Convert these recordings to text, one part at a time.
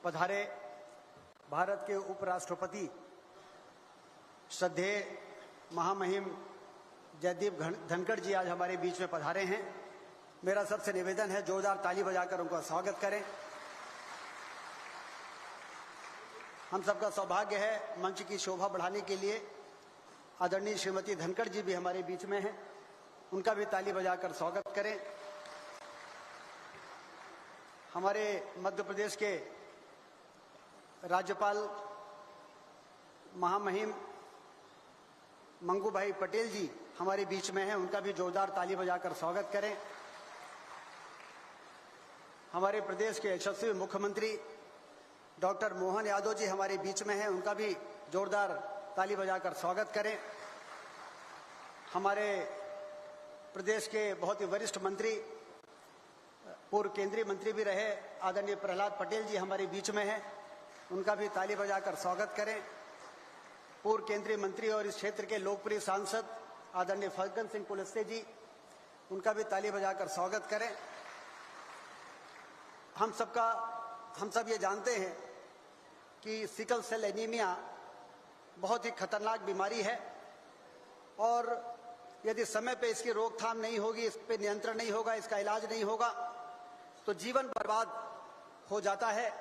पधारे भारत के उपराष्ट्रपति श्रद्धेय महामहिम जयदीप धनखड़ जी आज हमारे बीच में पधारे हैं। मेरा सबसे निवेदन है जोरदार ताली बजाकर उनका स्वागत करें। हम सबका सौभाग्य है मंच की शोभा बढ़ाने के लिए आदरणीय श्रीमती धनखड़ जी भी हमारे बीच में हैं, उनका भी ताली बजाकर स्वागत करें। हमारे मध्य प्रदेश के राज्यपाल महामहिम मंगू भाई पटेल जी हमारे बीच में हैं, उनका भी जोरदार ताली बजाकर स्वागत करें। हमारे प्रदेश के यशस्वी मुख्यमंत्री डॉक्टर मोहन यादव जी हमारे बीच में हैं, उनका भी जोरदार ताली बजाकर स्वागत करें। हमारे प्रदेश के बहुत ही वरिष्ठ मंत्री, पूर्व केंद्रीय मंत्री भी रहे आदरणीय प्रहलाद पटेल जी हमारे बीच में हैं, उनका भी ताली बजाकर स्वागत करें। पूर्व केंद्रीय मंत्री और इस क्षेत्र के लोकप्रिय सांसद आदरणीय फग्गन सिंह कुलस्ते जी, उनका भी ताली बजाकर स्वागत करें। हम सब ये जानते हैं कि सिकल सेल एनीमिया बहुत ही खतरनाक बीमारी है और यदि समय पे इसकी रोकथाम नहीं होगी, इस पे नियंत्रण नहीं होगा, इसका इलाज नहीं होगा तो जीवन बर्बाद हो जाता है।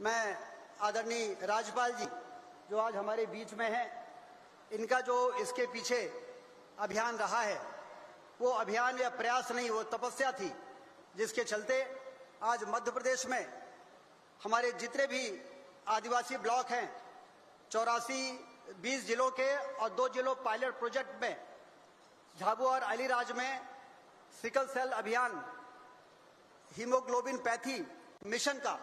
मैं आदरणीय राज्यपाल जी जो आज हमारे बीच में हैं, इनका जो इसके पीछे अभियान रहा है वो अभियान या प्रयास नहीं, वो तपस्या थी, जिसके चलते आज मध्य प्रदेश में हमारे जितने भी आदिवासी ब्लॉक हैं 20 जिलों के और 2 जिलों पायलट प्रोजेक्ट में झाबुआ और अलीराज में सिकल सेल अभियान हीमोग्लोबिन पैथी मिशन का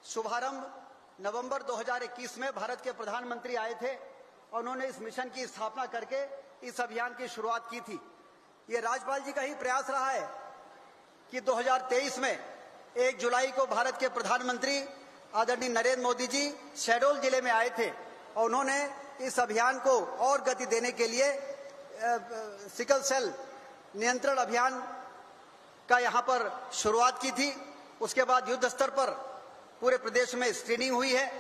शुभारंभ नवंबर 2021 में भारत के प्रधानमंत्री आए थे और उन्होंने इस मिशन की स्थापना करके इस अभियान की शुरुआत की थी। ये राज्यपाल जी का ही प्रयास रहा है कि 2023 में 1 जुलाई को भारत के प्रधानमंत्री आदरणीय नरेंद्र मोदी जी शहडोल जिले में आए थे और उन्होंने इस अभियान को और गति देने के लिए सिकल सेल नियंत्रण अभियान का यहाँ पर शुरुआत की थी। उसके बाद युद्ध स्तर पर पूरे प्रदेश में स्क्रीनिंग हुई है।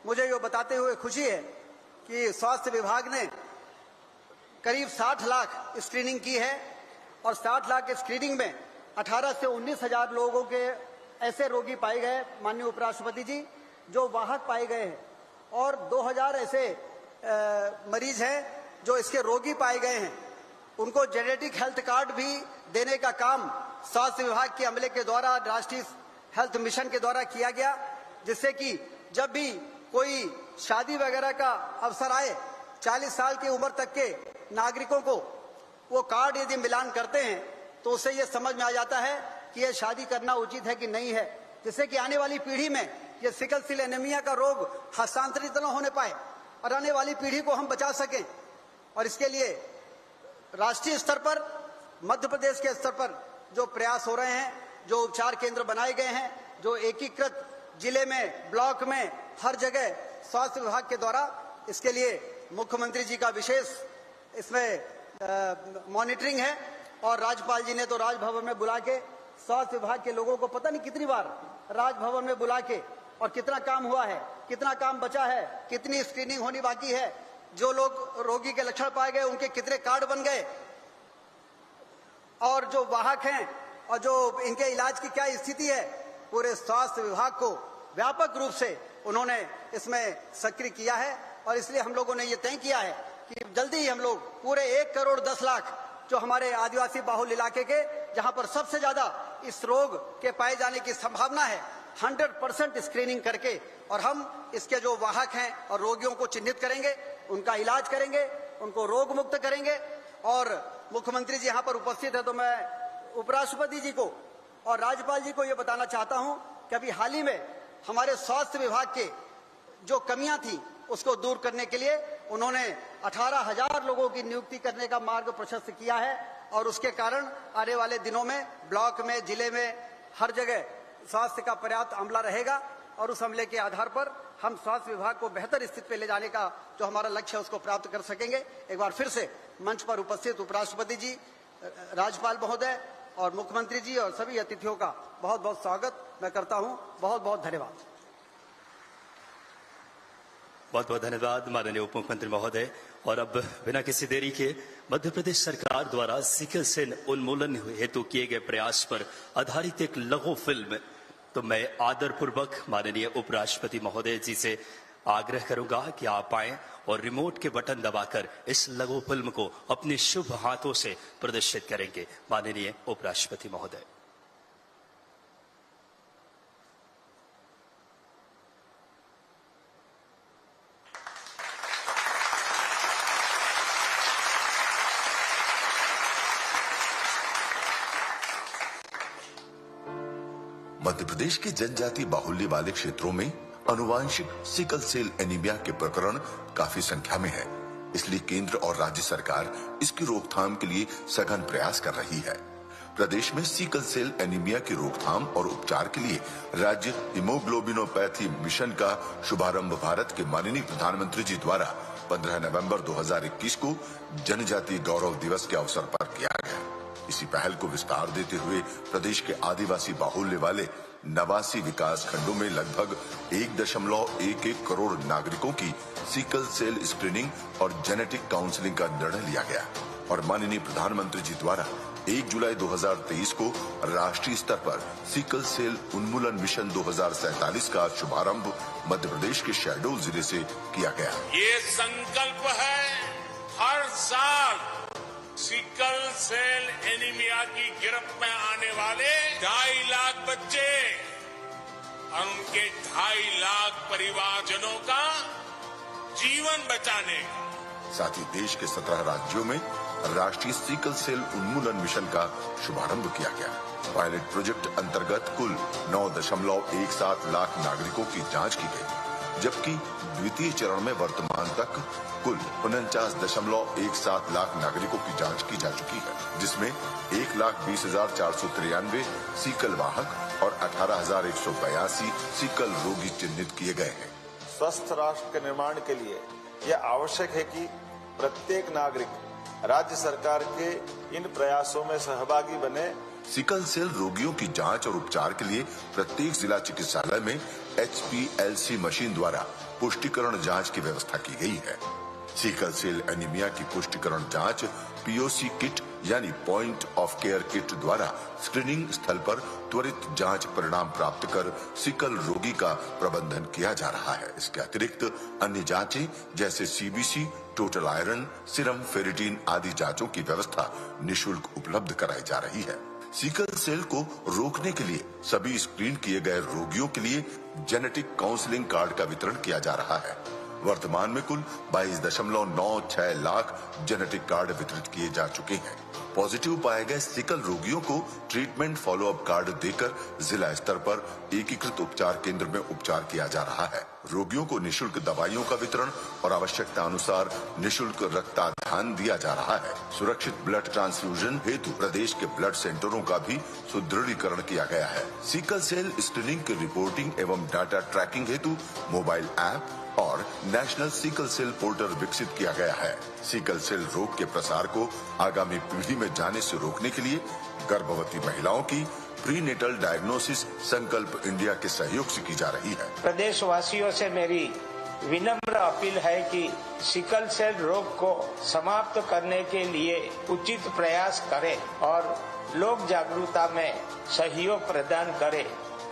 मुझे ये बताते हुए खुशी है कि स्वास्थ्य विभाग ने करीब 60 लाख स्क्रीनिंग की है और 60 लाख स्क्रीनिंग में 18 से 19 हजार लोगों के ऐसे रोगी पाए गए माननीय उपराष्ट्रपति जी जो वाहक पाए गए हैं और 2000 ऐसे मरीज हैं जो इसके रोगी पाए गए हैं। उनको जेनेटिक हेल्थ कार्ड भी देने का काम स्वास्थ्य विभाग के अमले के द्वारा राष्ट्रीय हेल्थ मिशन के द्वारा किया गया, जिससे कि जब भी कोई शादी वगैरह का अवसर आए 40 साल की उम्र तक के नागरिकों को वो कार्ड यदि मिलान करते हैं तो उससे ये समझ में आ जाता है कि ये शादी करना उचित है कि नहीं है, जिससे कि आने वाली पीढ़ी में ये सिकल सेल एनीमिया का रोग हस्तांतरित न होने पाए और आने वाली पीढ़ी को हम बचा सकें। और इसके लिए राष्ट्रीय स्तर पर, मध्य प्रदेश के स्तर पर जो प्रयास हो रहे हैं, जो उपचार केंद्र बनाए गए हैं, जो एकीकृत जिले में, ब्लॉक में, हर जगह स्वास्थ्य विभाग के द्वारा, इसके लिए मुख्यमंत्री जी का विशेष इसमें मॉनिटरिंग है और राज्यपाल जी ने तो राजभवन में बुला के स्वास्थ्य विभाग के लोगों को पता नहीं कितनी बार राजभवन में बुला के और कितना काम हुआ है, कितना काम बचा है, कितनी स्क्रीनिंग होनी बाकी है, जो लोग रोगी के लक्षण पाए गए उनके कितने कार्ड बन गए और जो वाहक हैं और जो इनके इलाज की क्या स्थिति है, पूरे स्वास्थ्य विभाग को व्यापक रूप से उन्होंने इसमें सक्रिय किया है। और इसलिए हम लोगों ने ये तय किया है कि जल्दी ही हम लोग पूरे 1 करोड़ 10 लाख जो हमारे आदिवासी बाहुल इलाके के, जहां पर सबसे ज्यादा इस रोग के पाए जाने की संभावना है, 100% स्क्रीनिंग करके और हम इसके जो वाहक हैं और रोगियों को चिन्हित करेंगे, उनका इलाज करेंगे, उनको रोग मुक्त करेंगे। और मुख्यमंत्री जी यहाँ पर उपस्थित है तो मैं उपराष्ट्रपति जी को और राज्यपाल जी को ये बताना चाहता हूँ कि अभी हाल ही में हमारे स्वास्थ्य विभाग के जो कमियां थी उसको दूर करने के लिए उन्होंने 18,000 लोगों की नियुक्ति करने का मार्ग प्रशस्त किया है और उसके कारण आने वाले दिनों में ब्लॉक में, जिले में, हर जगह स्वास्थ्य का पर्याप्त अमला रहेगा और उस अमले के आधार पर हम स्वास्थ्य विभाग को बेहतर स्थिति पे ले जाने का जो हमारा लक्ष्य है उसको प्राप्त कर सकेंगे। एक बार फिर से मंच पर उपस्थित उपराष्ट्रपति जी, राज्यपाल महोदय और मुख्यमंत्री जी और सभी अतिथियों का बहुत बहुत स्वागत मैं करता हूं। बहुत बहुत धन्यवाद। बहुत बहुत धन्यवाद माननीय उप मुख्यमंत्री महोदय। और अब बिना किसी देरी के मध्य प्रदेश सरकार द्वारा सिकल सेल उन्मूलन हेतु किए गए प्रयास पर आधारित एक लघु फिल्म, तो मैं आदरपूर्वक माननीय उपराष्ट्रपति महोदय जी से आग्रह करूंगा कि आप आएं और रिमोट के बटन दबाकर इस लघु फिल्म को अपने शुभ हाथों से प्रदर्शित करेंगे। माननीय उपराष्ट्रपति महोदय। मध्य प्रदेश के जनजाति बाहुल्य वाले क्षेत्रों में अनुवांशिक सिकल सेल एनीमिया के प्रकरण काफी संख्या में है। इसलिए केंद्र और राज्य सरकार इसकी रोकथाम के लिए सघन प्रयास कर रही है। प्रदेश में सिकल सेल एनीमिया की रोकथाम और उपचार के लिए राज्य हीमोग्लोबिनोपैथी मिशन का शुभारंभ भारत के माननीय प्रधानमंत्री जी द्वारा 15 नवंबर 2021 को जनजाति गौरव दिवस के अवसर पर किया गया। इसी पहल को विस्तार देते हुए प्रदेश के आदिवासी बाहुल्य वाले 89 विकास खंडों में लगभग 1.11 करोड़ नागरिकों की सिकल सेल स्क्रीनिंग और जेनेटिक काउंसलिंग का निर्णय लिया गया और माननीय प्रधानमंत्री जी द्वारा 1 जुलाई 2023 को राष्ट्रीय स्तर पर सिकल सेल उन्मूलन मिशन 2047 का शुभारंभ मध्य प्रदेश के शहडोल जिले से किया गया। ये संकल्प है हर साल सिकल सेल एनीमिया की गिरफ्त में आने वाले 2.5 लाख बच्चे और उनके 2.5 लाख परिवारजनों का जीवन बचाने का। साथ ही देश के 17 राज्यों में राष्ट्रीय सिकल सेल उन्मूलन मिशन का शुभारंभ किया गया। पायलट प्रोजेक्ट अंतर्गत कुल 9.17 लाख नागरिकों की जांच की गई, जबकि द्वितीय चरण में वर्तमान तक कुल 49.17 लाख नागरिकों की जांच की जा चुकी है, जिसमें 1,20,493 सिकल वाहक और 18,182 सिकल रोगी चिन्हित किए गए हैं। स्वस्थ राष्ट्र के निर्माण के लिए यह आवश्यक है कि प्रत्येक नागरिक राज्य सरकार के इन प्रयासों में सहभागी बने। सिकल सेल रोगियों की जांच और उपचार के लिए प्रत्येक जिला चिकित्सालय में HPLC मशीन द्वारा पुष्टिकरण जांच की व्यवस्था की गई है। सिकल सेल एनीमिया की पुष्टिकरण जांच POC किट यानी पॉइंट ऑफ केयर किट द्वारा स्क्रीनिंग स्थल पर त्वरित जांच परिणाम प्राप्त कर सिकल रोगी का प्रबंधन किया जा रहा है। इसके अतिरिक्त अन्य जांचें जैसे CBC, total iron, serum ferritin आदि जांचों की व्यवस्था निःशुल्क उपलब्ध कराई जा रही है। सिकल सेल को रोकने के लिए सभी स्क्रीन किए गए रोगियों के लिए जेनेटिक काउंसलिंग कार्ड का वितरण किया जा रहा है। वर्तमान में कुल 22.96 लाख जेनेटिक कार्ड वितरित किए जा चुके हैं। पॉजिटिव पाए गए सिकल रोगियों को ट्रीटमेंट फॉलोअप कार्ड देकर जिला स्तर पर एकीकृत उपचार केंद्र में उपचार किया जा रहा है। रोगियों को निःशुल्क दवाइयों का वितरण और आवश्यकता अनुसार निःशुल्क रक्ताध्यान दिया जा रहा है। सुरक्षित ब्लड ट्रांसफ्यूजन हेतु प्रदेश के ब्लड सेंटरों का भी सुदृढ़ीकरण किया गया है। सिकल सेल स्क्रीनिंग की रिपोर्टिंग एवं डाटा ट्रैकिंग हेतु मोबाइल ऐप और नेशनल सिकल सेल पोर्टल विकसित किया गया है। सिकल सेल रोग के प्रसार को आगामी पीढ़ी में जाने से रोकने के लिए गर्भवती महिलाओं की प्रीनेटल डायग्नोसिस संकल्प इंडिया के सहयोग से की जा रही है। प्रदेशवासियों से मेरी विनम्र अपील है कि सिकल सेल रोग को समाप्त करने के लिए उचित प्रयास करें और लोक जागरूकता में सहयोग प्रदान करें।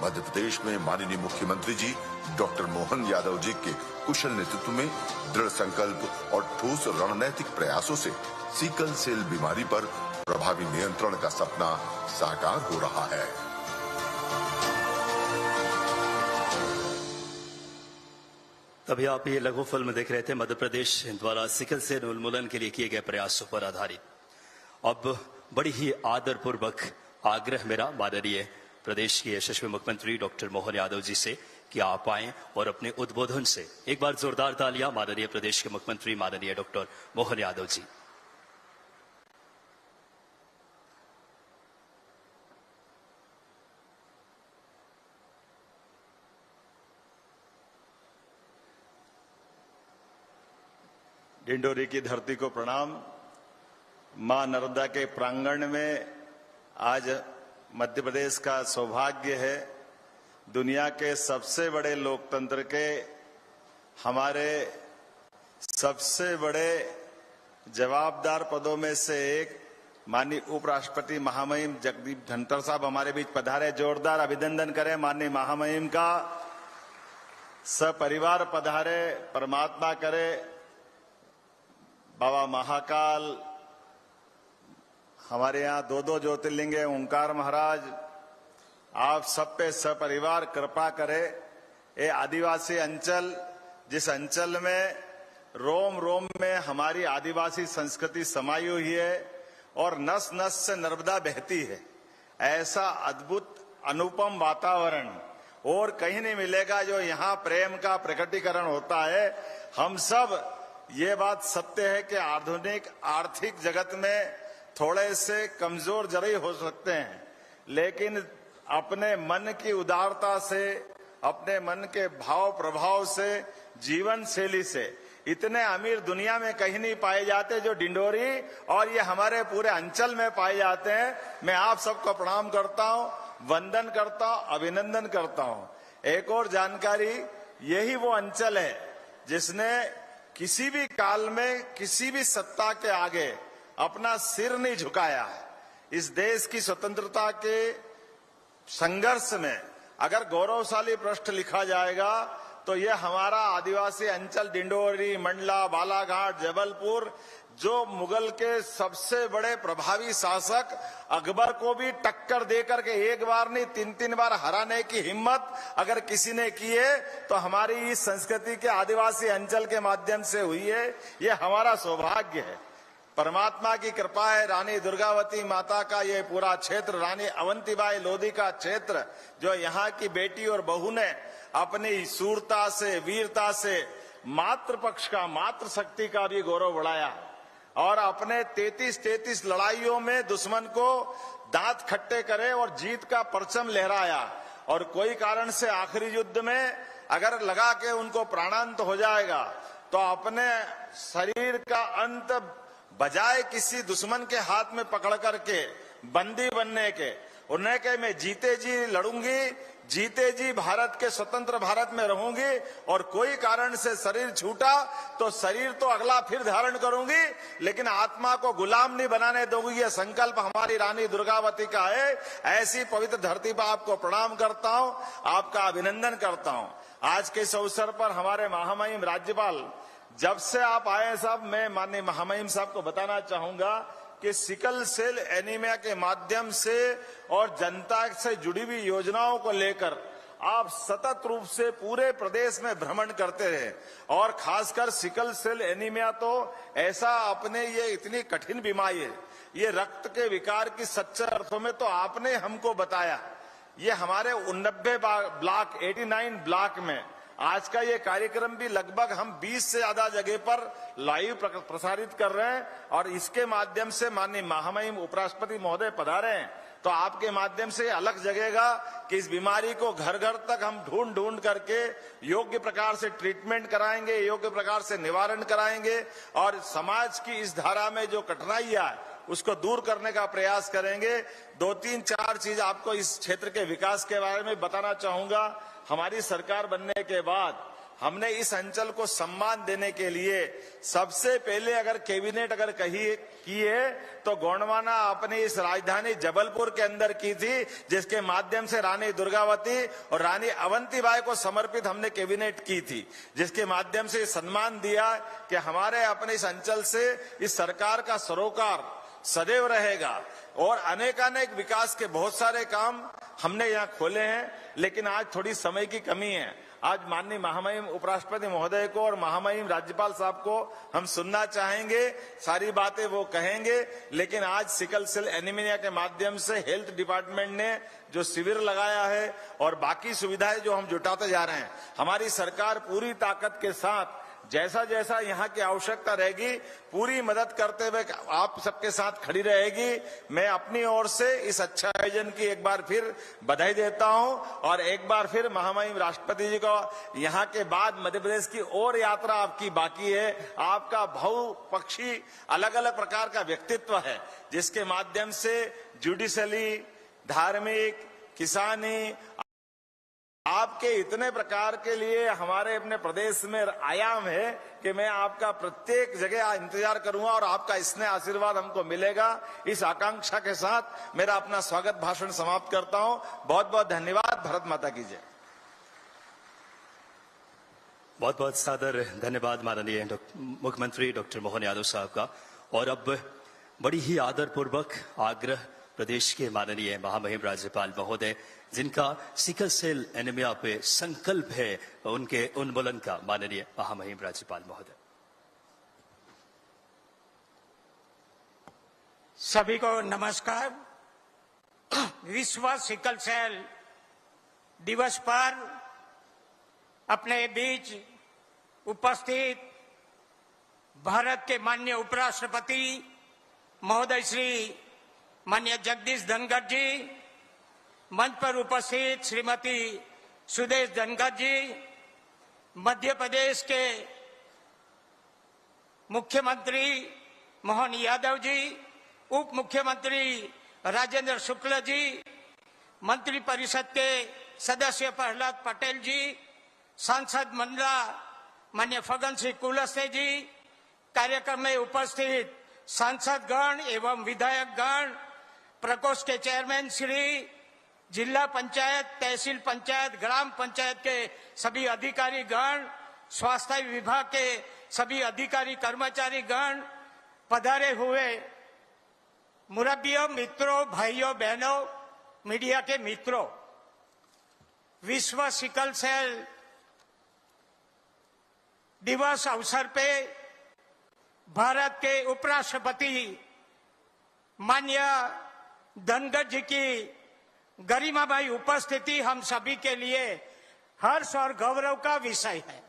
मध्य प्रदेश में माननीय मुख्यमंत्री जी डॉक्टर मोहन यादव जी के कुशल नेतृत्व में दृढ़ संकल्प और ठोस रणनीतिक प्रयासों से सिकल सेल बीमारी पर प्रभावी नियंत्रण का सपना साकार हो रहा है। तभी आप ये लघु फिल्म देख रहे थे मध्य प्रदेश द्वारा सिकल सेल उन्मूलन के लिए किए गए प्रयासों पर आधारित। अब बड़ी ही आदरपूर्वक आग्रह मेरा माननीय प्रदेश के यशस्वी मुख्यमंत्री डॉक्टर मोहन यादव जी से कि आप आएं और अपने उद्बोधन से एक बार जोरदार तालियां माननीय प्रदेश के मुख्यमंत्री माननीय डॉक्टर मोहन यादव जी। डिंडोरी की धरती को प्रणाम। मां नर्मदा के प्रांगण में आज मध्य प्रदेश का सौभाग्य है दुनिया के सबसे बड़े लोकतंत्र के हमारे सबसे बड़े जवाबदार पदों में से एक माननीय उपराष्ट्रपति महामहिम जगदीप धनखड़ साहब हमारे बीच पधारे। जोरदार अभिनंदन करें माननीय महामहिम का। सपरिवार पधारे, परमात्मा करे बाबा महाकाल, हमारे यहाँ दो ज्योतिर्लिंग है, ओंकार महाराज, आप सब पे सपरिवार कृपा करे। ये आदिवासी अंचल, जिस अंचल में रोम रोम में हमारी आदिवासी संस्कृति समाई हुई है और नस नस से नर्मदा बहती है, ऐसा अद्भुत अनुपम वातावरण और कहीं नहीं मिलेगा जो यहाँ प्रेम का प्रकटीकरण होता है। हम सब ये बात सत्य है कि आधुनिक आर्थिक जगत में थोड़े से कमजोर जरूर हो सकते हैं, लेकिन अपने मन की उदारता से, अपने मन के भाव प्रभाव से, जीवन शैली से इतने अमीर दुनिया में कहीं नहीं पाए जाते जो डिंडोरी और ये हमारे पूरे अंचल में पाए जाते हैं। मैं आप सबको प्रणाम करता हूँ, वंदन करता हूँ, अभिनंदन करता हूँ। एक और जानकारी, यही वो अंचल है जिसने किसी भी काल में किसी भी सत्ता के आगे अपना सिर नहीं झुकाया है। इस देश की स्वतंत्रता के संघर्ष में अगर गौरवशाली पृष्ठ लिखा जाएगा तो ये हमारा आदिवासी अंचल डिंडोरी, मंडला, बालाघाट, जबलपुर, जो मुगल के सबसे बड़े प्रभावी शासक अकबर को भी टक्कर देकर के एक बार नहीं 3-3 बार हराने की हिम्मत अगर किसी ने की है तो हमारी इस संस्कृति के आदिवासी अंचल के माध्यम से हुई है। ये हमारा सौभाग्य है, परमात्मा की कृपा है। रानी दुर्गावती माता का ये पूरा क्षेत्र, रानी अवंतीबाई लोधी का क्षेत्र, जो यहाँ की बेटी और बहू ने अपनी शूरता से, वीरता से मातृपक्ष का, मातृशक्ति का भी गौरव बढ़ाया और अपने 33 लड़ाइयों में दुश्मन को दांत खट्टे करे और जीत का परचम लहराया। और कोई कारण से आखिरी युद्ध में अगर लगा के उनको प्राणांत हो जाएगा तो अपने शरीर का अंत बजाय किसी दुश्मन के हाथ में पकड़ करके बंदी बनने के, उन्हें कहे मैं जीते जी लड़ूंगी, जीते जी भारत के स्वतंत्र भारत में रहूंगी और कोई कारण से शरीर छूटा तो शरीर तो अगला फिर धारण करूंगी, लेकिन आत्मा को गुलाम नहीं बनाने दूंगी। ये संकल्प हमारी रानी दुर्गावती का है। ऐसी पवित्र धरती पर आपको प्रणाम करता हूं, आपका अभिनंदन करता हूं। आज के इस अवसर पर हमारे महामहिम राज्यपाल, जब से आप आए साहब, मैं माननीय महामहिम साहब को बताना चाहूंगा कि सिकल सेल एनीमिया के माध्यम से और जनता से जुड़ी हुई योजनाओं को लेकर आप सतत रूप से पूरे प्रदेश में भ्रमण करते रहे और खासकर सिकल सेल एनीमिया तो ऐसा अपने ये इतनी कठिन बीमारी है, ये रक्त के विकार की सच्चे अर्थों में तो आपने हमको बताया। ये हमारे 89 ब्लॉक, 89 ब्लॉक में आज का ये कार्यक्रम भी लगभग हम 20 से ज्यादा जगह पर लाइव प्रसारित कर रहे हैं और इसके माध्यम से माननीय महामहिम उपराष्ट्रपति महोदय पधारे हैं तो आपके माध्यम से अलग जगेगा कि इस बीमारी को घर घर तक हम ढूंढ करके योग्य प्रकार से ट्रीटमेंट कराएंगे, योग्य प्रकार से निवारण कराएंगे और समाज की इस धारा में जो कठिनाइयां है उसको दूर करने का प्रयास करेंगे। 2-3-4 चीज आपको इस क्षेत्र के विकास के बारे में बताना चाहूंगा। हमारी सरकार बनने के बाद हमने इस अंचल को सम्मान देने के लिए सबसे पहले अगर कैबिनेट अगर की है तो गोंडवाना अपनी इस राजधानी जबलपुर के अंदर की थी, जिसके माध्यम से रानी दुर्गावती और रानी अवंतीबाई को समर्पित हमने कैबिनेट की थी, जिसके माध्यम से सम्मान दिया कि हमारे अपने इस अंचल से इस सरकार का सरोकार सदैव रहेगा और अनेकानेक विकास के बहुत सारे काम हमने यहाँ खोले हैं। लेकिन आज थोड़ी समय की कमी है। आज माननीय महामहिम उपराष्ट्रपति महोदय को और महामहिम राज्यपाल साहब को हम सुनना चाहेंगे, सारी बातें वो कहेंगे, लेकिन आज सिकल सेल एनीमिया के माध्यम से हेल्थ डिपार्टमेंट ने जो शिविर लगाया है और बाकी सुविधाएं जो हम जुटाते जा रहे हैं, हमारी सरकार पूरी ताकत के साथ जैसा जैसा यहाँ की आवश्यकता रहेगी पूरी मदद करते हुए आप सबके साथ खड़ी रहेगी। मैं अपनी ओर से इस अच्छा आयोजन की एक बार फिर बधाई देता हूँ और एक बार फिर महामहिम राष्ट्रपति जी को यहाँ के बाद मध्य प्रदेश की और यात्रा आपकी बाकी है। आपका बहुपक्षी अलग अलग प्रकार का व्यक्तित्व है, जिसके माध्यम से जुडिशली, धार्मिक, किसानी, आपके इतने प्रकार के लिए हमारे अपने प्रदेश में आयाम है कि मैं आपका प्रत्येक जगह इंतजार करूंगा और आपका स्नेह आशीर्वाद हमको मिलेगा। इस आकांक्षा के साथ मेरा अपना स्वागत भाषण समाप्त करता हूं। बहुत बहुत धन्यवाद। भारत माता की जय। बहुत बहुत सादर धन्यवाद माननीय मुख्यमंत्री डॉक्टर मोहन यादव साहब का। और अब बड़ी ही आदरपूर्वक आग्रह प्रदेश के माननीय महामहिम राज्यपाल महोदय, जिनका सिकल सेल एनीमिया पे संकल्प है, उनके उन्मूलन का माननीय महामहिम राज्यपाल महोदय। सभी को नमस्कार। विश्व सिकल सेल दिवस पर अपने बीच उपस्थित भारत के माननीय उपराष्ट्रपति महोदय श्री माननीय जगदीश धनखड़ जी, मंच पर उपस्थित श्रीमती सुदेश धनखड़ जी, मध्य प्रदेश के मुख्यमंत्री मोहन यादव जी, उप मुख्यमंत्री राजेंद्र शुक्ल जी, मंत्री परिषद के सदस्य प्रहलाद पटेल जी, सांसद मंडला माननीय फग्गन सिंह कुलस्ते जी, कार्यक्रम में उपस्थित सांसद गण एवं विधायक गण, प्रकोष्ठ के चेयरमैन श्री, जिला पंचायत, तहसील पंचायत, ग्राम पंचायत के सभी अधिकारी गण, स्वास्थ्य विभाग के सभी अधिकारी कर्मचारी गण, पधारे हुए मुरब्बियों, मित्रों, भाइयों बहनों, मीडिया के मित्रों, विश्व सिकल सेल दिवस अवसर पे भारत के उपराष्ट्रपति माननीय धनखड़ जी की गरिमामय उपस्थिति हम सभी के लिए हर्ष और गौरव का विषय है।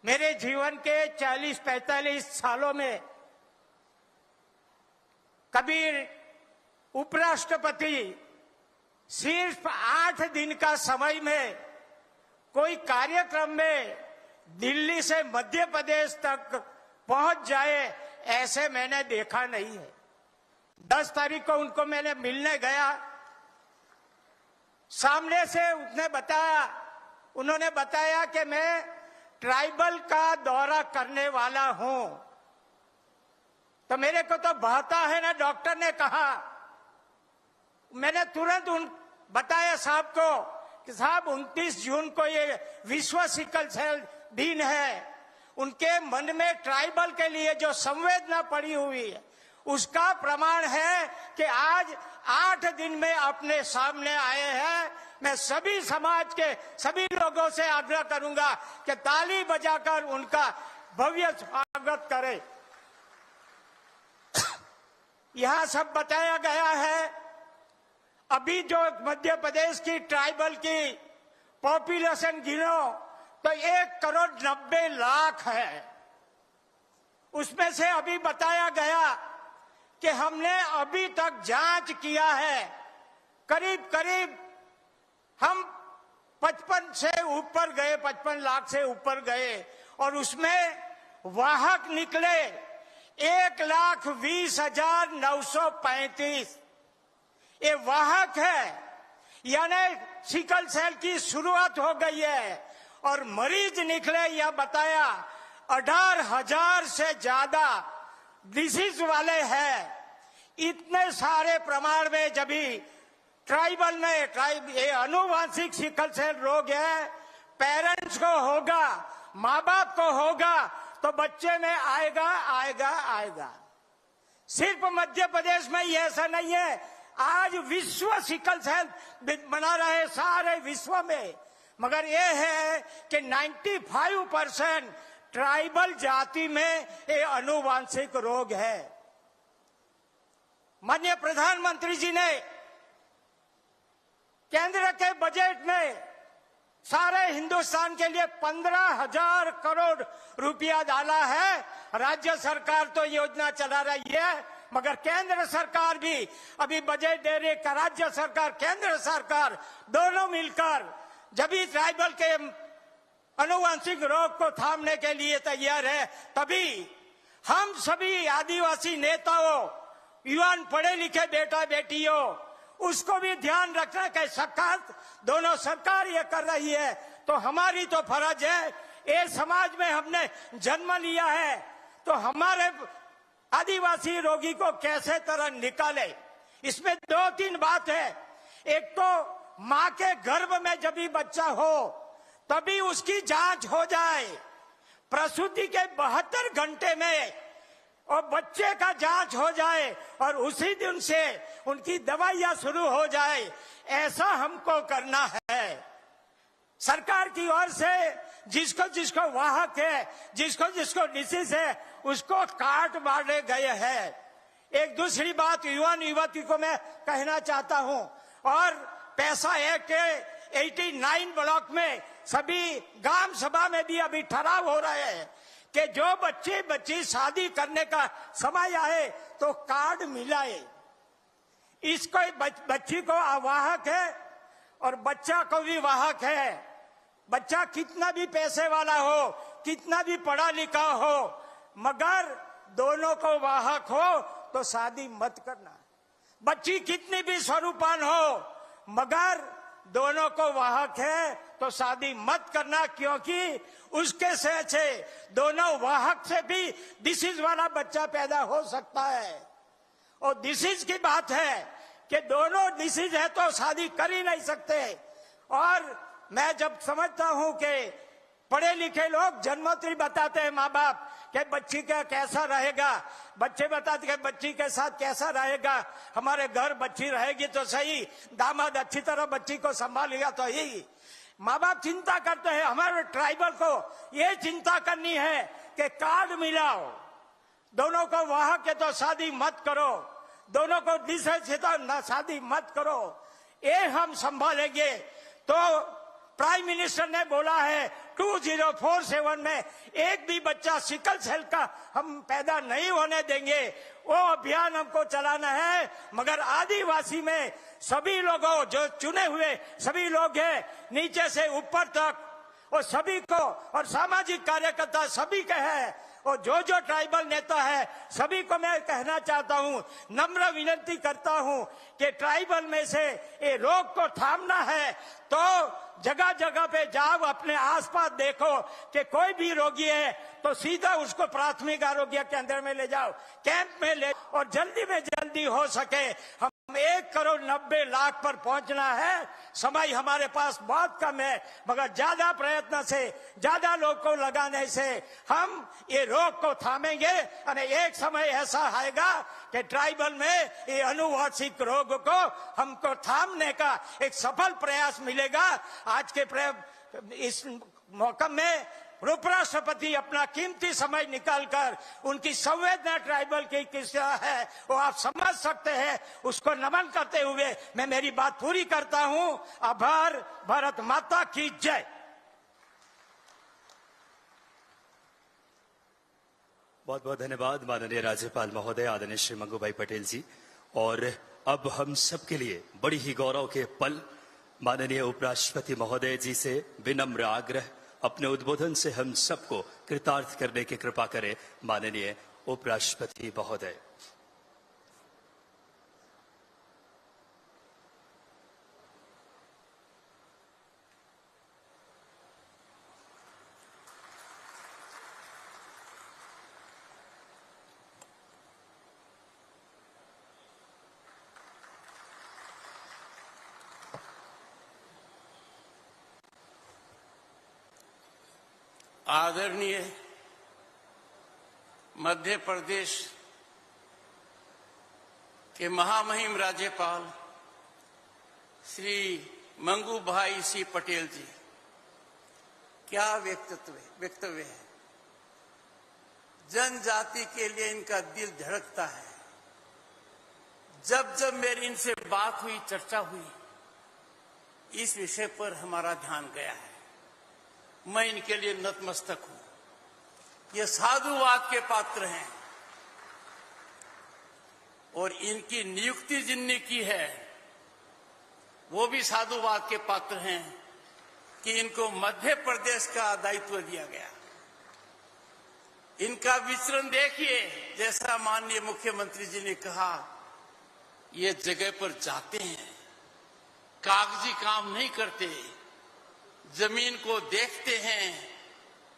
मेरे जीवन के 40-45 सालों में कभी उपराष्ट्रपति सिर्फ 8 दिन का समय में कोई कार्यक्रम में दिल्ली से मध्य प्रदेश तक पहुंच जाए, ऐसे मैंने देखा नहीं है। 10 तारीख को उनको मैंने मिलने गया, सामने से उन्होंने बताया कि मैं ट्राइबल का दौरा करने वाला हूं। तो मेरे को तो भाता है ना, डॉक्टर ने कहा। मैंने तुरंत बताया साहब को कि साहब 29 जून को ये विश्व सिकल सेल दिन है। उनके मन में ट्राइबल के लिए जो संवेदना पड़ी हुई है, उसका प्रमाण है कि आज 8 दिन में अपने सामने आए हैं। मैं सभी समाज के सभी लोगों से आग्रह करूंगा कि ताली बजाकर उनका भव्य स्वागत करें। यहां सब बताया गया है, अभी जो मध्य प्रदेश की ट्राइबल की पॉपुलेशन गिनो तो 1,90,00,000 है। उसमें से अभी बताया गया कि हमने अभी तक जांच किया है, करीब करीब हम 55 से ऊपर गए, 55 लाख से ऊपर गए, और उसमें वाहक निकले 1,20,935। ये वाहक है, यानी सिकल सेल की शुरुआत हो गई है। और मरीज निकले, यह बताया 18,000 से ज्यादा डिसीज वाले हैं। इतने सारे प्रमाण में जब भी ट्राइबल में ये अनुवांशिक सिकल सेल रोग है, पेरेंट्स को होगा, माँ बाप को होगा, तो बच्चे में आएगा आएगा आएगा। सिर्फ मध्य प्रदेश में ये ऐसा नहीं है, आज विश्व सिकल सेल मना रहे सारे विश्व में, मगर ये है कि 95% ट्राइबल जाति में ये अनुवांशिक रोग है। माननीय प्रधानमंत्री जी ने केंद्र के बजट में सारे हिंदुस्तान के लिए 15,000 करोड़ रुपया डाला है। राज्य सरकार तो योजना चला रही है, मगर केंद्र सरकार भी अभी बजट दे रही है। राज्य सरकार, केंद्र सरकार दोनों मिलकर जब भी ट्राइबल के अनुवांशिक रोग को थामने के लिए तैयार है, तभी हम सभी आदिवासी नेताओं, युवान पढ़े लिखे बेटा बेटियों, उसको भी ध्यान रखना कि सरकार, दोनों सरकार ये कर रही है तो हमारी तो फर्ज है, ये समाज में हमने जन्म लिया है तो हमारे आदिवासी रोगी को कैसे तरह निकाले। इसमें 2-3 बात है। एक तो माँ के गर्भ में जब भी बच्चा हो तभी उसकी जांच हो जाए, प्रसूति के 72 घंटे में, और बच्चे का जांच हो जाए और उसी दिन से उनकी दवाइयां शुरू हो जाए, ऐसा हमको करना है। सरकार की ओर से जिसको जिसको वाहक है, जिसको जिसको डिसीज है, उसको कार्ड बांटे गए हैं। एक दूसरी बात युवान युवती को मैं कहना चाहता हूं, और पैसा है कि 89 ब्लॉक में सभी ग्राम सभा में भी अभी ठहराव हो रहे हैं कि जो बच्चे बच्ची शादी करने का समय आए तो कार्ड मिलाए। इसको बच्ची को वाहक है और बच्चा को भी वाहक है। बच्चा कितना भी पैसे वाला हो, कितना भी पढ़ा लिखा हो, मगर दोनों को वाहक हो तो शादी मत करना। बच्ची कितनी भी स्वरूपान हो मगर दोनों को वाहक है तो शादी मत करना, क्योंकि उसके से दोनों वाहक से भी डिसीज वाला बच्चा पैदा हो सकता है। और डिसीज की बात है कि दोनों डिसीज है तो शादी कर ही नहीं सकते। और मैं जब समझता हूं कि पढ़े लिखे लोग जन्मोत्तरी बताते हैं माँ बाप कि बच्ची का कैसा रहेगा, बच्चे बताते हैं बच्ची के साथ कैसा रहेगा, हमारे घर बच्ची रहेगी तो सही, दामाद अच्छी तरह बच्ची को संभालेगा तो यही माँ बाप चिंता करते हैं। हमारे ट्राइबल को ये चिंता करनी है कि कार्ड मिलाओ, दोनों को वाहक के तो शादी मत करो, दोनों को डिसेज है तो शादी मत करो, ये हम संभालेंगे। तो प्राइम मिनिस्टर ने बोला है 2047 में एक भी बच्चा सिकल सेल का हम पैदा नहीं होने देंगे। वो अभियान हमको चलाना है, मगर आदिवासी में सभी लोगों जो चुने हुए सभी लोग हैं नीचे से ऊपर तक, और सभी को, और सामाजिक कार्यकर्ता सभी के हैं, और जो ट्राइबल नेता है सभी को मैं कहना चाहता हूं, नम्र विनती करता हूं कि ट्राइबल में से ये रोग को थामना है तो जगह जगह पे जाओ, अपने आसपास देखो कि कोई भी रोगी है तो सीधा उसको प्राथमिक आरोग्य केंद्र में ले जाओ, कैंप में ले, और जल्दी में जल्दी हो सके हम 1,90,00,000 पर पहुंचना है। समय हमारे पास बहुत कम है, मगर ज्यादा प्रयत्न से, ज्यादा लोग को लगाने से हम ये रोग को थामेंगे। और एक समय ऐसा आएगा कि ट्राइबल में ये अनुवांशिक रोग को हमको थामने का एक सफल प्रयास मिलेगा। आज के इस मौका में उपराष्ट्रपति अपना कीमती समय निकालकर उनकी संवेदना ट्राइबल की किस है वो आप समझ सकते हैं, उसको नमन करते हुए मैं मेरी बात पूरी करता हूं। आभार। भारत माता की जय। बहुत बहुत धन्यवाद माननीय राज्यपाल महोदय आदरणीय श्री मंगूभाई पटेल जी। और अब हम सबके लिए बड़ी ही गौरव के पल, माननीय उपराष्ट्रपति महोदय जी से विनम्र आग्रह, अपने उद्बोधन से हम सबको कृतार्थ करने की कृपा करें माननीय उपराष्ट्रपति महोदय। आदरणीय मध्य प्रदेश के महामहिम राज्यपाल श्री मंगू भाई सी पटेल जी, क्या वक्तव्य है। जनजाति के लिए इनका दिल धड़कता है। जब जब मेरी इनसे बात हुई, चर्चा हुई, इस विषय पर हमारा ध्यान गया है। मैं इनके लिए नतमस्तक हूं। ये साधुवाद के पात्र हैं और इनकी नियुक्ति जिनने की है वो भी साधुवाद के पात्र हैं कि इनको मध्य प्रदेश का दायित्व दिया गया। इनका विचरण देखिए, जैसा माननीय मुख्यमंत्री जी ने कहा ये जगह पर जाते हैं, कागजी काम नहीं करते, जमीन को देखते हैं,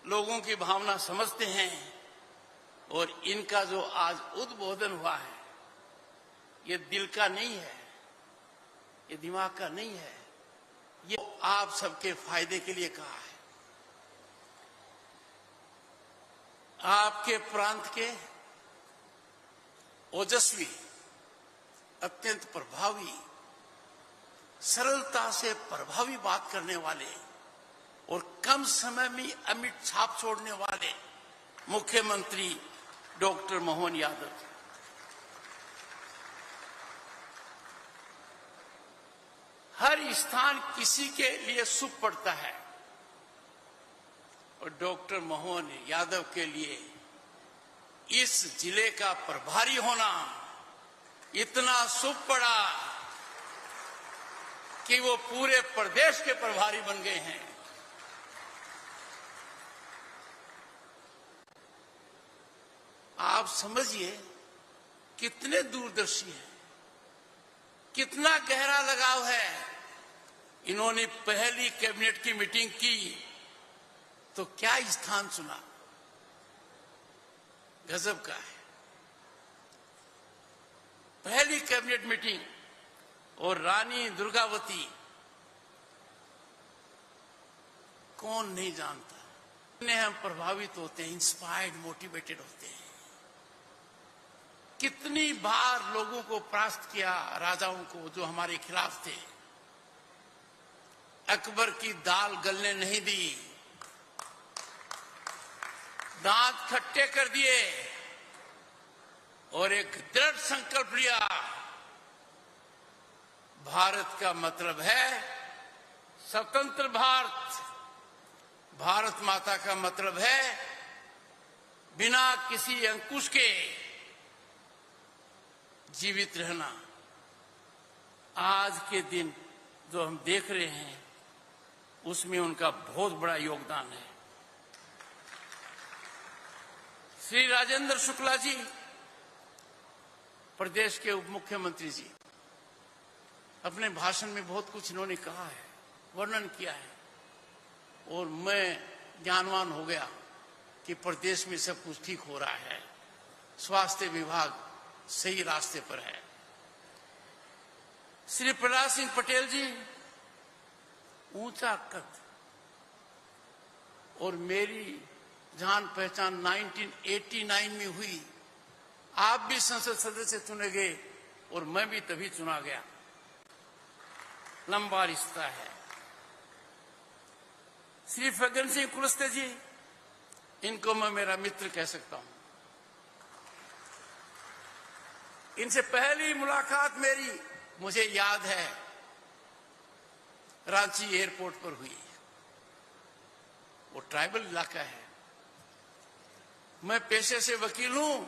लोगों की भावना समझते हैं, और इनका जो आज उद्बोधन हुआ है ये दिल का नहीं है, ये दिमाग का नहीं है, ये आप सबके फायदे के लिए कहा है। आपके प्रांत के ओजस्वी, अत्यंत प्रभावी, सरलता से प्रभावी बात करने वाले और कम समय में अमिट छाप छोड़ने वाले मुख्यमंत्री डॉक्टर मोहन यादव, हर स्थान किसी के लिए शुभ पड़ता है और डॉक्टर मोहन यादव के लिए इस जिले का प्रभारी होना इतना शुभ पड़ा कि वो पूरे प्रदेश के प्रभारी बन गए हैं। आप समझिए कितने दूरदर्शी हैं, कितना गहरा लगाव है। इन्होंने पहली कैबिनेट की मीटिंग की तो क्या स्थान चुना, गजब का है। पहली कैबिनेट मीटिंग और रानी दुर्गावती, कौन नहीं जानता। इन्हें हम प्रभावित होते हैं, इंस्पायर्ड, मोटिवेटेड होते हैं। कितनी बार लोगों को परास्त किया, राजाओं को जो हमारे खिलाफ थे। अकबर की दाल गलने नहीं दी, दांत खट्टे कर दिए और एक दृढ़ संकल्प लिया, भारत का मतलब है स्वतंत्र भारत, भारत माता का मतलब है बिना किसी अंकुश के जीवित रहना। आज के दिन जो हम देख रहे हैं उसमें उनका बहुत बड़ा योगदान है। श्री राजेंद्र शुक्ला जी, प्रदेश के उप मुख्यमंत्री जी, अपने भाषण में बहुत कुछ इन्होंने कहा है, वर्णन किया है और मैं ज्ञानवान हो गया कि प्रदेश में सब कुछ ठीक हो रहा है, स्वास्थ्य विभाग सही रास्ते पर है। श्री प्रहलाद सिंह पटेल जी, ऊंचा कद और मेरी जान पहचान 1989 में हुई। आप भी संसद सदस्य चुने गए और मैं भी तभी चुना गया, लंबा रिश्ता है। श्री फग्गन सिंह कुलस्ते जी, इनको मैं मेरा मित्र कह सकता हूं। इनसे पहली मुलाकात मेरी, मुझे याद है, रांची एयरपोर्ट पर हुई। वो ट्राइबल इलाका है, मैं पेशे से वकील हूं,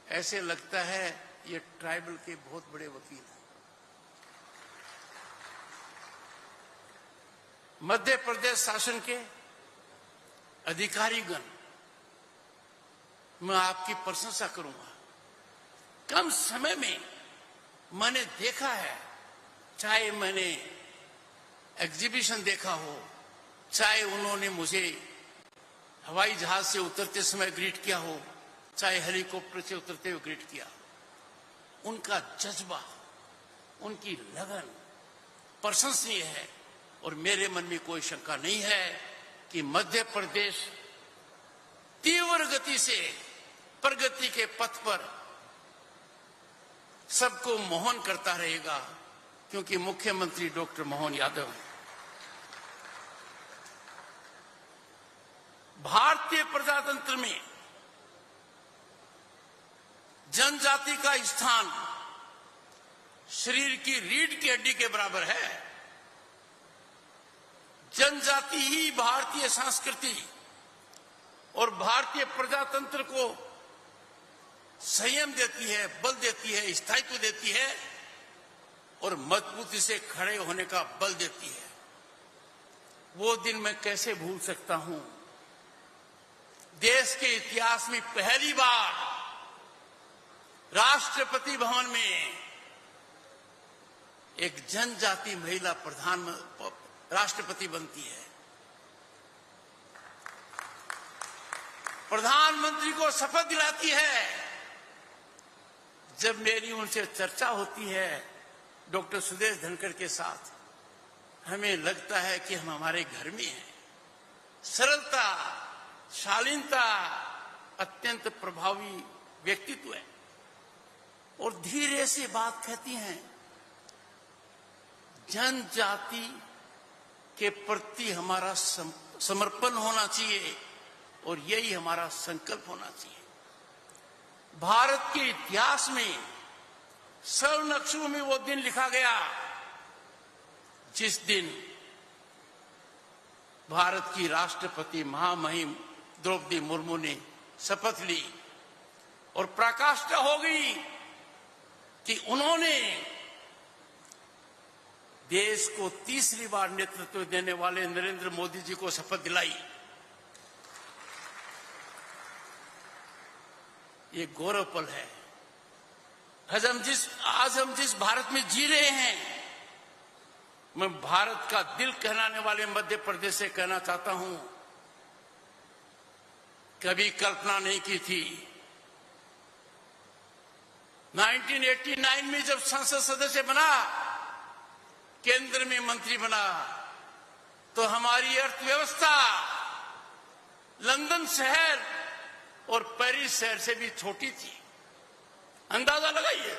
ऐसे लगता है ये ट्राइबल के बहुत बड़े वकील हैं। मध्य प्रदेश शासन के अधिकारीगण, मैं आपकी प्रशंसा करूंगा। कम समय में मैंने देखा है, चाहे मैंने एग्जीबिशन देखा हो, चाहे उन्होंने मुझे हवाई जहाज से उतरते समय ग्रीट किया हो, चाहे हेलीकॉप्टर से उतरते हुए ग्रीट किया, उनका जज्बा, उनकी लगन प्रशंसनीय है। और मेरे मन में कोई शंका नहीं है कि मध्य प्रदेश तीव्र गति से प्रगति के पथ पर सबको मोहन करता रहेगा, क्योंकि मुख्यमंत्री डॉक्टर मोहन यादव हैं। भारतीय प्रजातंत्र में जनजाति का स्थान शरीर की रीढ़ की हड्डी के बराबर है। जनजाति ही भारतीय संस्कृति और भारतीय प्रजातंत्र को संयम देती है, बल देती है, स्थायित्व देती है और मजबूती से खड़े होने का बल देती है। वो दिन मैं कैसे भूल सकता हूं। देश के इतिहास में पहली बार राष्ट्रपति भवन में एक जनजाति महिला राष्ट्रपति बनती है। प्रधानमंत्री को शपथ दिलाती है। जब मेरी उनसे चर्चा होती है डॉक्टर सुदेश धनखड़ के साथ, हमें लगता है कि हम हमारे घर में हैं। सरलता, शालीनता, अत्यंत प्रभावी व्यक्तित्व है और धीरे से बात कहती हैं। जनजाति के प्रति हमारा समर्पण होना चाहिए और यही हमारा संकल्प होना चाहिए। भारत के इतिहास में स्वर्ण अक्षरों में वो दिन लिखा गया जिस दिन भारत की राष्ट्रपति महामहिम द्रौपदी मुर्मू ने शपथ ली और पराकाष्ठा हो गई कि उन्होंने देश को तीसरी बार नेतृत्व देने वाले नरेंद्र मोदी जी को शपथ दिलाई। ये गौरव पल है। आज हम जिस भारत में जी रहे हैं, मैं भारत का दिल कहलाने वाले मध्य प्रदेश से कहना चाहता हूं, कभी कल्पना नहीं की थी। 1989 में जब संसद सदस्य बना, केंद्र में मंत्री बना, तो हमारी अर्थव्यवस्था लंदन शहर और पेरिस शहर से भी छोटी थी। अंदाजा लगाइए,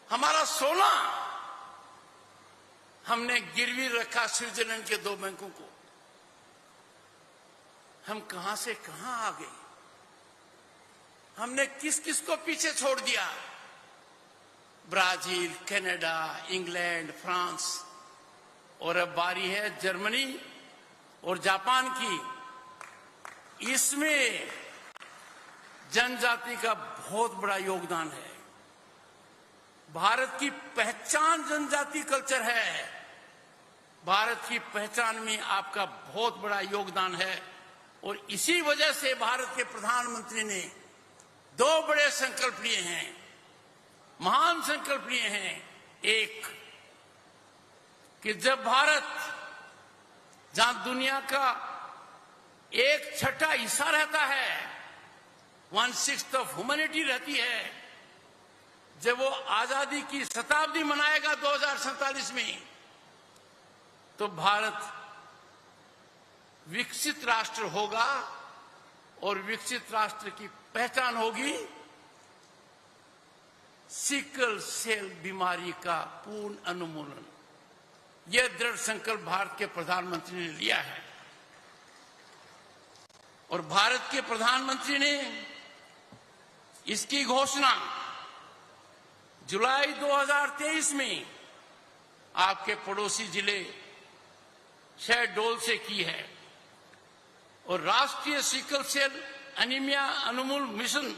हमारा सोना हमने गिरवी रखा स्विट्जरलैंड के 2 बैंकों को। हम कहां से कहां आ गए, हमने किस किस को पीछे छोड़ दिया। ब्राजील, कनाडा, इंग्लैंड, फ्रांस और अब बारी है जर्मनी और जापान की। इसमें जनजाति का बहुत बड़ा योगदान है। भारत की पहचान जनजाति कल्चर है। भारत की पहचान में आपका बहुत बड़ा योगदान है और इसी वजह से भारत के प्रधानमंत्री ने 2 बड़े संकल्प लिए हैं, महान संकल्प लिए हैं। एक, कि जब भारत, जहां दुनिया का 1/6 हिस्सा रहता है, 1/6 ऑफ ह्यूमैनिटी रहती है, जब वो आजादी की शताब्दी मनाएगा 2047 में, तो भारत विकसित राष्ट्र होगा और विकसित राष्ट्र की पहचान होगी सिकल सेल बीमारी का पूर्ण उन्मूलन। यह दृढ़ संकल्प भारत के प्रधानमंत्री ने लिया है और भारत के प्रधानमंत्री ने इसकी घोषणा जुलाई 2023 में आपके पड़ोसी जिले शहडोल से की है और राष्ट्रीय सिकल सेल एनीमिया उन्मूलन मिशन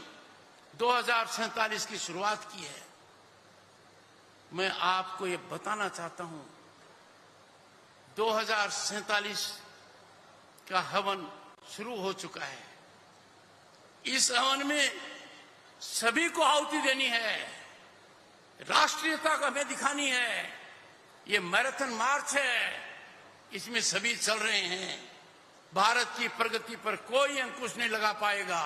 2047 की शुरुआत की है। मैं आपको ये बताना चाहता हूं, 2047 का हवन शुरू हो चुका है। इस हवन में सभी को आहुति देनी है, राष्ट्रीयता को हमें दिखानी है। ये मैराथन मार्च है, इसमें सभी चल रहे हैं। भारत की प्रगति पर कोई अंकुश नहीं लगा पाएगा,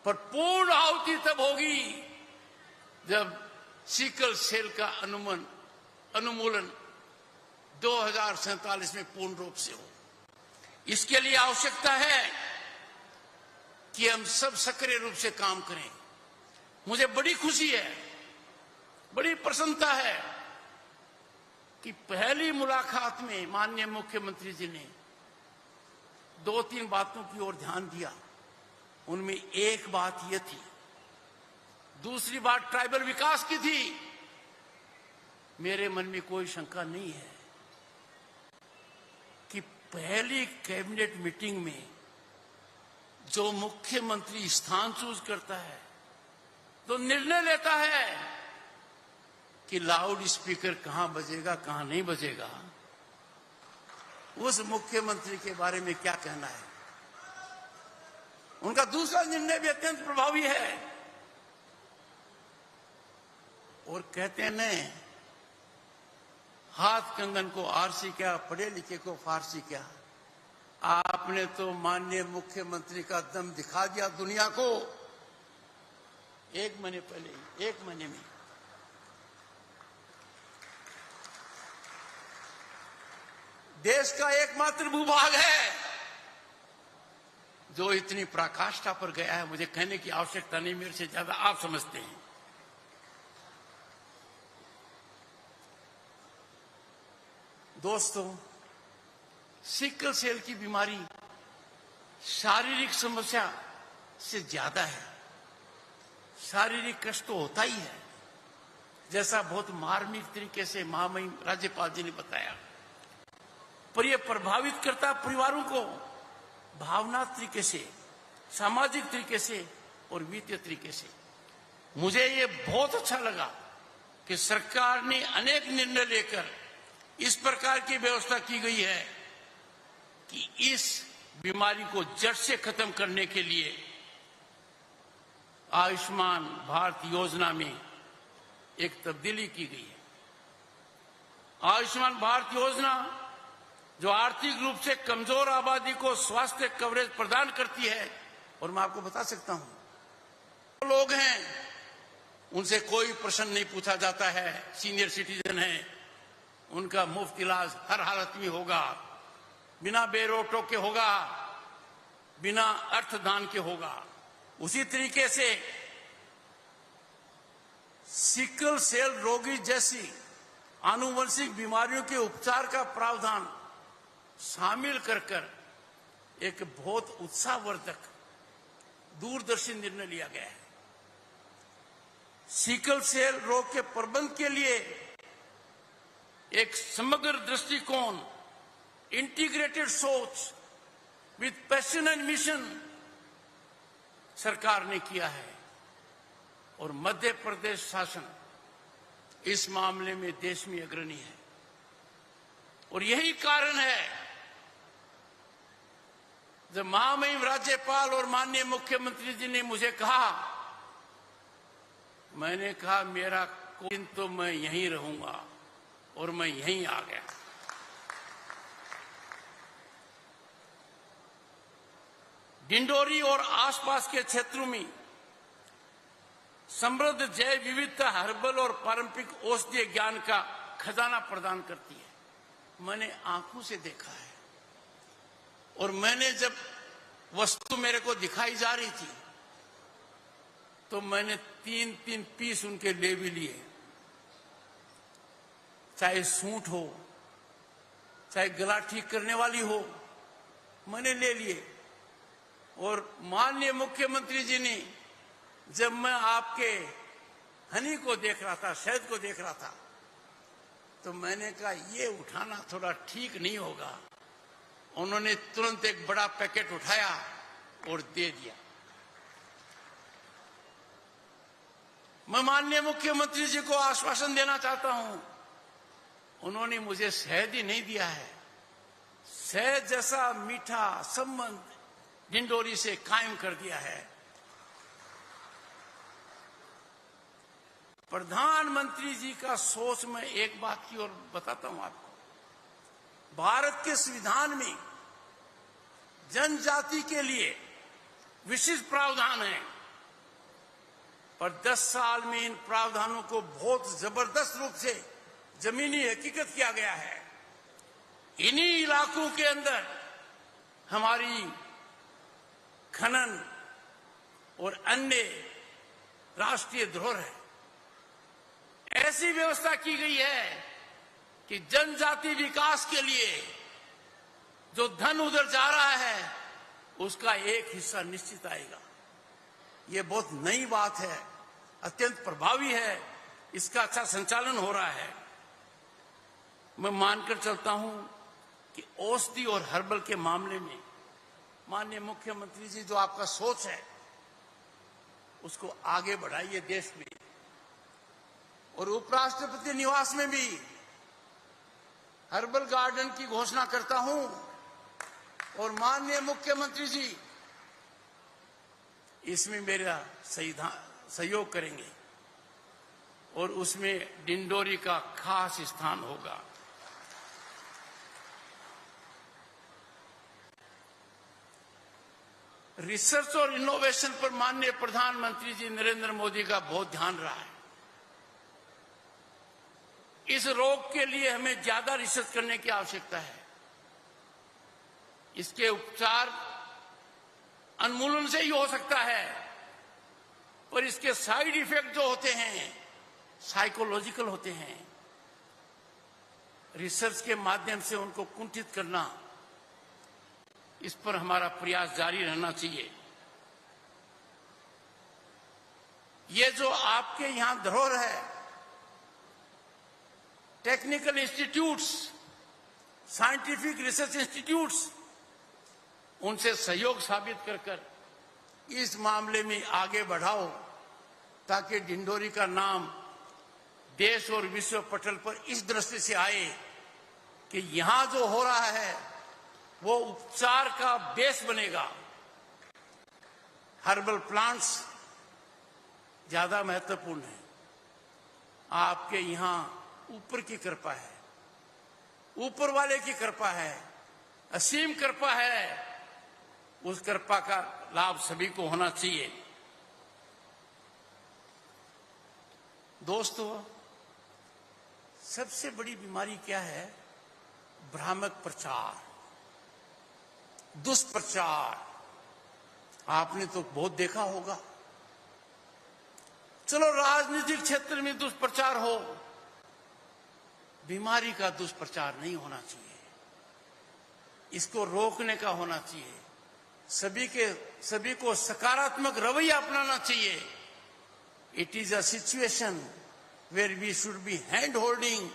पर पूर्ण आहुति तब होगी जब सिकल सेल का उन्मूलन 2047 में पूर्ण रूप से हो। इसके लिए आवश्यकता है कि हम सब सक्रिय रूप से काम करें। मुझे बड़ी खुशी है, बड़ी प्रसन्नता है कि पहली मुलाकात में माननीय मुख्यमंत्री जी ने 2-3 बातों की ओर ध्यान दिया। उनमें एक बात यह थी, दूसरी बात ट्राइबल विकास की थी। मेरे मन में कोई शंका नहीं है कि पहली कैबिनेट मीटिंग में जो मुख्यमंत्री स्थान चूज करता है तो निर्णय लेता है कि लाउड स्पीकर कहां बजेगा, कहां नहीं बजेगा। उस मुख्यमंत्री के बारे में क्या कहना है। उनका दूसरा निर्णय भी अत्यंत प्रभावी है और कहते हैं हाथ कंगन को आरसी क्या, पढ़े लिखे को फारसी क्या। आपने तो माननीय मुख्यमंत्री का दम दिखा दिया दुनिया को 1 महीने पहले, 1 महीने में। देश का एकमात्र भूभाग है जो इतनी पराकाष्ठा पर गया है। मुझे कहने की आवश्यकता नहीं, मेरे से ज्यादा आप समझते हैं। दोस्तों, सिकल सेल की बीमारी शारीरिक समस्या से ज्यादा है। शारीरिक कष्ट तो होता ही है, जैसा बहुत मार्मिक तरीके से महामहिम राज्यपाल जी ने बताया, पर यह प्रभावित करता परिवारों को भावना तरीके से, सामाजिक तरीके से और वित्तीय तरीके से। मुझे ये बहुत अच्छा लगा कि सरकार ने अनेक निर्णय लेकर इस प्रकार की व्यवस्था की गई है कि इस बीमारी को जड़ से खत्म करने के लिए आयुष्मान भारत योजना में एक तब्दीली की गई है। आयुष्मान भारत योजना जो आर्थिक रूप से कमजोर आबादी को स्वास्थ्य कवरेज प्रदान करती है, और मैं आपको बता सकता हूं, लोग हैं उनसे कोई प्रश्न नहीं पूछा जाता है, सीनियर सिटीजन हैं, उनका मुफ्त इलाज हर हालत में होगा, बिना बेरोटो के होगा, बिना अर्थदान के होगा। उसी तरीके से सिकल सेल रोगी जैसी आनुवंशिक बीमारियों के उपचार का प्रावधान शामिल कर एक बहुत उत्साहवर्धक दूरदर्शी निर्णय लिया गया है। सिकल सेल रोग के प्रबंधन के लिए एक समग्र दृष्टिकोण, इंटीग्रेटेड सोच विद पैशन एंड मिशन सरकार ने किया है, और मध्य प्रदेश शासन इस मामले में देश में अग्रणी है। और यही कारण है जब महामहिम राज्यपाल और माननीय मुख्यमंत्री जी ने मुझे कहा, मैंने कहा मेरा कोई दिन तो मैं यहीं रहूंगा, और मैं यहीं आ गया। डिंडोरी और आसपास के क्षेत्रों में समृद्ध जैव विविधता हर्बल और पारंपरिक औषधीय ज्ञान का खजाना प्रदान करती है। मैंने आंखों से देखा है, और मैंने जब वस्तु मेरे को दिखाई जा रही थी तो मैंने 3-3 पीस उनके ले भी लिए, चाहे सूंठ हो, चाहे गला ठीक करने वाली हो, मैंने ले लिए। और माननीय मुख्यमंत्री जी ने, जब मैं आपके हनी को देख रहा था, शहद को देख रहा था, तो मैंने कहा ये उठाना थोड़ा ठीक नहीं होगा। उन्होंने तुरंत एक बड़ा पैकेट उठाया और दे दिया। मैं माननीय मुख्यमंत्री जी को आश्वासन देना चाहता हूं, उन्होंने मुझे शहद ही नहीं दिया है, शहद जैसा मीठा संबंध डिंडोरी से कायम कर दिया है। प्रधानमंत्री जी का सोच में एक बात की और बताता हूं आपको। भारत के संविधान में जनजाति के लिए विशिष्ट प्रावधान है, पर 10 साल में इन प्रावधानों को बहुत जबरदस्त रूप से जमीनी हकीकत किया गया है। इन्हीं इलाकों के अंदर हमारी खनन और अन्य राष्ट्रीय धरोहर है। ऐसी व्यवस्था की गई है कि जनजाति विकास के लिए जो धन उधर जा रहा है उसका एक हिस्सा निश्चित आएगा। ये बहुत नई बात है, अत्यंत प्रभावी है, इसका अच्छा संचालन हो रहा है। मैं मानकर चलता हूं कि औषधि और हर्बल के मामले में माननीय मुख्यमंत्री जी जो आपका सोच है उसको आगे बढ़ाइए देश में। और उपराष्ट्रपति निवास में भी हर्बल गार्डन की घोषणा करता हूं, और माननीय मुख्यमंत्री जी इसमें मेरा सहयोग करेंगे, और उसमें डिंडोरी का खास स्थान होगा। रिसर्च और इनोवेशन पर माननीय प्रधानमंत्री जी नरेंद्र मोदी का बहुत ध्यान रहा है। इस रोग के लिए हमें ज्यादा रिसर्च करने की आवश्यकता है। इसके उपचार उन्मूलन से ही हो सकता है, पर इसके साइड इफेक्ट जो होते हैं साइकोलॉजिकल होते हैं। रिसर्च के माध्यम से उनको कुंठित करना, इस पर हमारा प्रयास जारी रहना चाहिए। ये जो आपके यहां धरोहर है, technical institutes, scientific research institutes, उनसे सहयोग साबित कर इस मामले में आगे बढ़ाओ, ताकि डिंडोरी का नाम देश और विश्व पटल पर इस दृष्टि से आए कि यहां जो हो रहा है वो उपचार का बेस बनेगा। हर्बल प्लांट्स ज्यादा महत्वपूर्ण है। आपके यहां ऊपर की कृपा है, ऊपर वाले की कृपा है, असीम कृपा है। उस कृपा का लाभ सभी को होना चाहिए। दोस्तों, सबसे बड़ी बीमारी क्या है? भ्रामक प्रचार, दुष्प्रचार। आपने तो बहुत देखा होगा। चलो राजनीतिक क्षेत्र में दुष्प्रचार हो, बीमारी का दुष्प्रचार नहीं होना चाहिए। इसको रोकने का होना चाहिए। सभी को सकारात्मक रवैया अपनाना चाहिए। It is a situation where we should be hand holding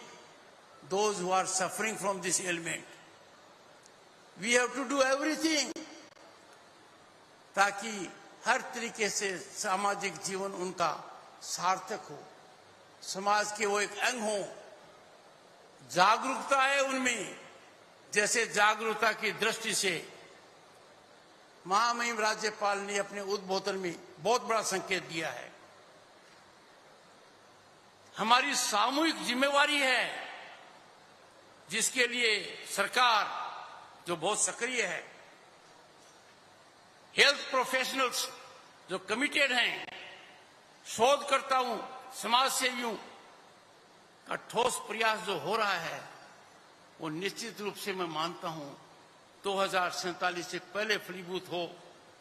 those who are suffering from this element. We have to do everything ताकि हर तरीके से सामाजिक जीवन उनका सार्थक हो, समाज के वो एक अंग हो। जागरूकता है उनमें, जैसे जागरूकता की दृष्टि से महामहिम राज्यपाल ने अपने उद्बोधन में बहुत बड़ा संकेत दिया है। हमारी सामूहिक जिम्मेवारी है, जिसके लिए सरकार जो बहुत सक्रिय है, हेल्थ प्रोफेशनल्स जो कमिटेड हैं, शोधकर्ताओं, समाज सेवियों का ठोस प्रयास जो हो रहा है, वो निश्चित रूप से मैं मानता हूं 2047 से पहले फलीभूत हो,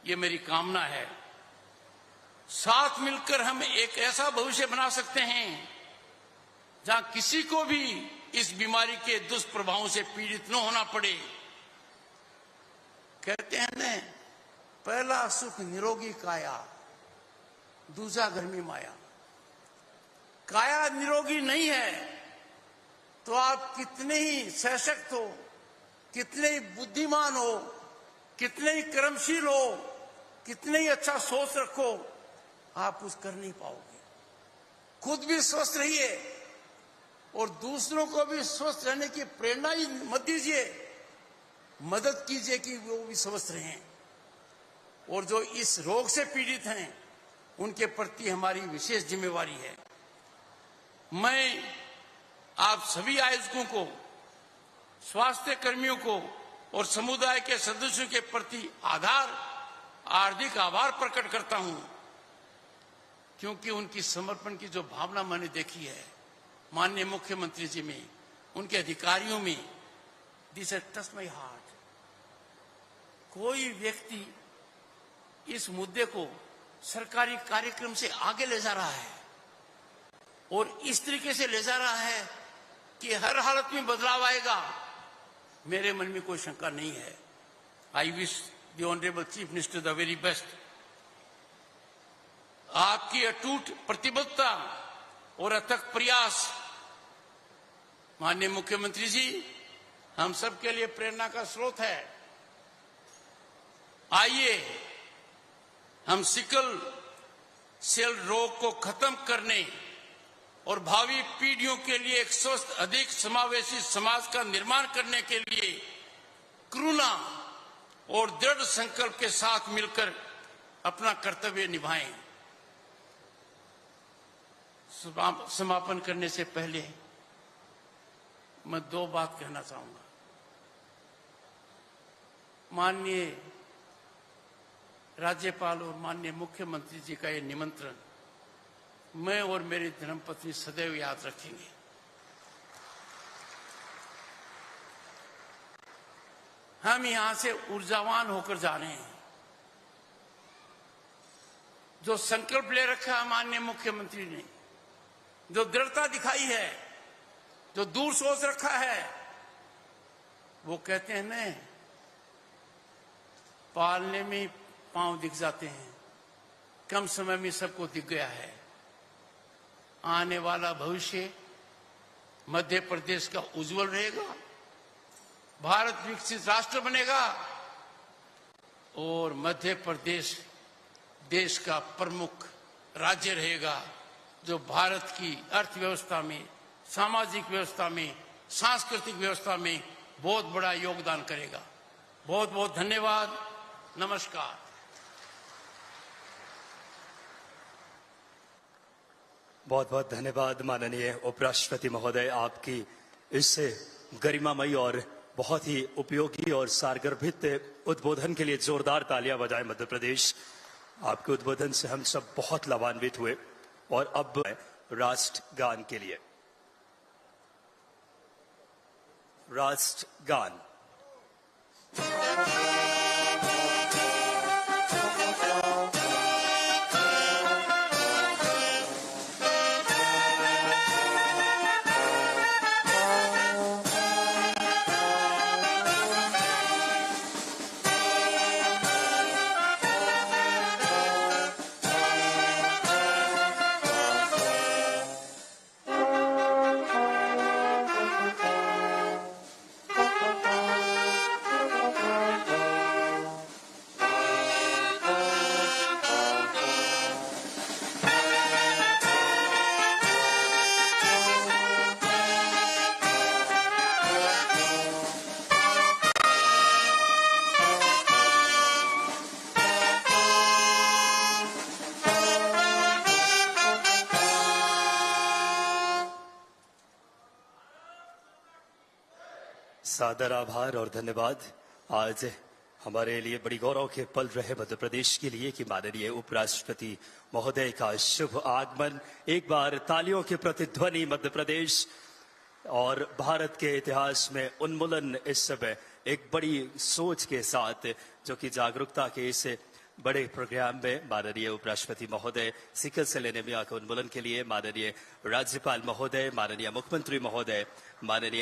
ये मेरी कामना है। साथ मिलकर हम एक ऐसा भविष्य बना सकते हैं जहां किसी को भी इस बीमारी के दुष्प्रभावों से पीड़ित न होना पड़े। कहते हैं न, पहला सुख निरोगी काया, दूसरा घर में माया। काया निरोगी नहीं है तो आप कितने ही सशक्त हो, कितने ही बुद्धिमान हो, कितने ही कर्मशील हो, कितने ही अच्छा सोच रखो, आप कुछ कर नहीं पाओगे। खुद भी स्वस्थ रहिए और दूसरों को भी स्वस्थ रहने की प्रेरणा ही मत दीजिए, मदद कीजिए कि वो भी स्वस्थ रहें। और जो इस रोग से पीड़ित हैं, उनके प्रति हमारी विशेष जिम्मेवारी है। मैं आप सभी आयोजकों को, स्वास्थ्य कर्मियों को और समुदाय के सदस्यों के प्रति हार्दिक आभार प्रकट करता हूं, क्योंकि उनकी समर्पण की जो भावना मैंने देखी है माननीय मुख्यमंत्री जी में, उनके अधिकारियों में, this has touched my heart. कोई व्यक्ति इस मुद्दे को सरकारी कार्यक्रम से आगे ले जा रहा है और इस तरीके से ले जा रहा है कि हर हालत में बदलाव आएगा, मेरे मन में कोई शंका नहीं है। I wish the honourable chief minister the very best. आपकी अटूट प्रतिबद्धता और अथक प्रयास माननीय मुख्यमंत्री जी हम सब के लिए प्रेरणा का स्रोत है। आइए हम सिकल सेल रोग को खत्म करने और भावी पीढ़ियों के लिए एक स्वस्थ, अधिक समावेशी समाज का निर्माण करने के लिए करुणा और दृढ़ संकल्प के साथ मिलकर अपना कर्तव्य निभाएं। समापन करने से पहले मैं दो बात कहना चाहूंगा। माननीय राज्यपाल और माननीय मुख्यमंत्री जी का ये निमंत्रण मैं और मेरी धर्मपत्नी सदैव याद रखेंगे। हम यहां से ऊर्जावान होकर जा रहे हैं। जो संकल्प ले रखा है माननीय मुख्यमंत्री ने, जो दृढ़ता दिखाई है, जो दूर सोच रखा है, वो कहते हैं न पालने में पांव दिख जाते हैं, कम समय में सबको दिख गया है। आने वाला भविष्य मध्य प्रदेश का उज्जवल रहेगा, भारत विकसित राष्ट्र बनेगा और मध्य प्रदेश देश का प्रमुख राज्य रहेगा जो भारत की अर्थव्यवस्था में, सामाजिक व्यवस्था में, सांस्कृतिक व्यवस्था में बहुत बड़ा योगदान करेगा। बहुत बहुत धन्यवाद। नमस्कार। बहुत बहुत धन्यवाद माननीय उपराष्ट्रपति महोदय, आपकी इस गरिमामयी और बहुत ही उपयोगी और सारगर्भित उद्बोधन के लिए जोरदार तालियां बजाएं मध्य प्रदेश। आपके उद्बोधन से हम सब बहुत लाभान्वित हुए। और अब राष्ट्रगान के लिए राष्ट्रगान। सादर आभार और धन्यवाद। आज हमारे लिए बड़ी गौरव के पल रहे मध्य प्रदेश के लिए कि माननीय उपराष्ट्रपति महोदय का शुभ आगमन। एक बार तालियों के प्रतिध्वनि मध्य प्रदेश और भारत के इतिहास में उन्मूलन इस समय एक बड़ी सोच के साथ, जो कि जागरूकता के इस बड़े प्रोग्राम में माननीय उपराष्ट्रपति महोदय सिकल सेल एनीमिया के उन्मूलन के लिए माननीय राज्यपाल महोदय, माननीय मुख्यमंत्री महोदय, माननीय